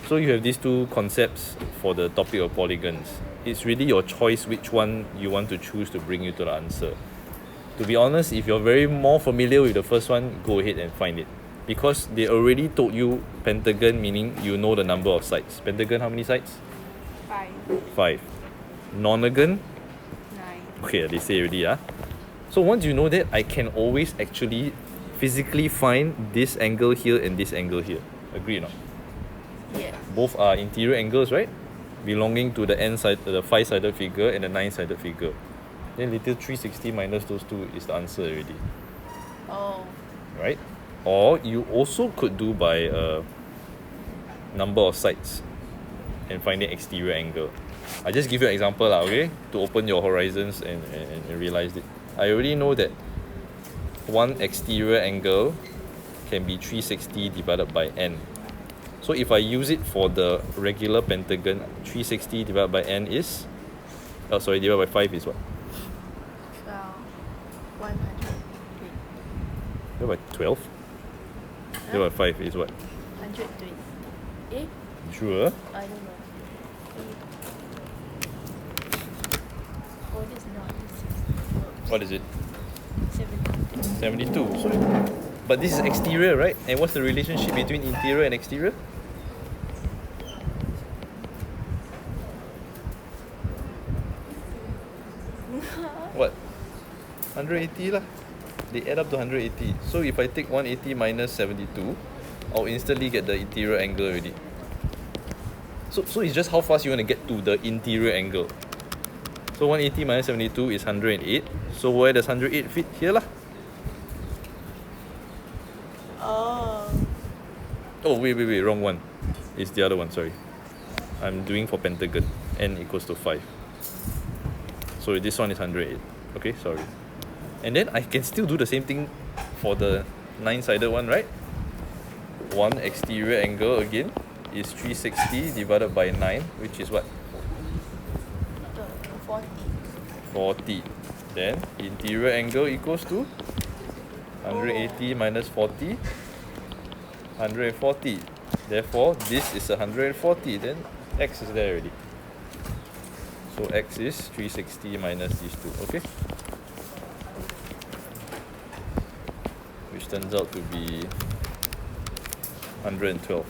So you have these two concepts for the topic of polygons. It's really your choice which one you want to choose to bring you to the answer. To be honest, if you're very more familiar with the first one, go ahead and find it. Because they already told you pentagon, meaning you know the number of sides. Pentagon, how many sides? 5. 5. Nonagon? 9. Okay, they say already. So once you know that, I can always actually physically find this angle here and this angle here. Agree or not? Yes. Both are interior angles, right? Belonging to the n side, the 5-sided figure and the 9-sided figure. Then little 360 minus those two is the answer already. Oh. Right? Or you also could do by number of sides and finding exterior angle. I just give you an example, okay? To open your horizons and realize it. I already know that one exterior angle can be 360 divided by n. So if I use it for the regular pentagon, 360 divided by n is, divided by 5 is what? 12. 120. Divided by 12? Divided by 5 is what? 120. Eh? Sure. I don't know. Oh, this is not. This is What is it? 72. 72. So, but this is exterior, right? And what's the relationship between interior and exterior? What? 180 lah. They add up to 180. So if I take 180 minus 72, I'll instantly get the interior angle already. So it's just how fast you want to get to the interior angle. So 180 minus 72 is 108. So where does 108 fit? Here lah. Oh. Oh, wait, wrong one. It's the other one, sorry. I'm doing for pentagon. N equals to 5. So this one is 108. Okay, sorry. And then I can still do the same thing for the 9-sided one, right? One exterior angle again is 360 divided by 9, which is what? 40. 40. Then interior angle equals to 180 minus 40, 140. Therefore, this is 140. Then x is there already. So x is 360 minus these two. Okay? Which turns out to be 112.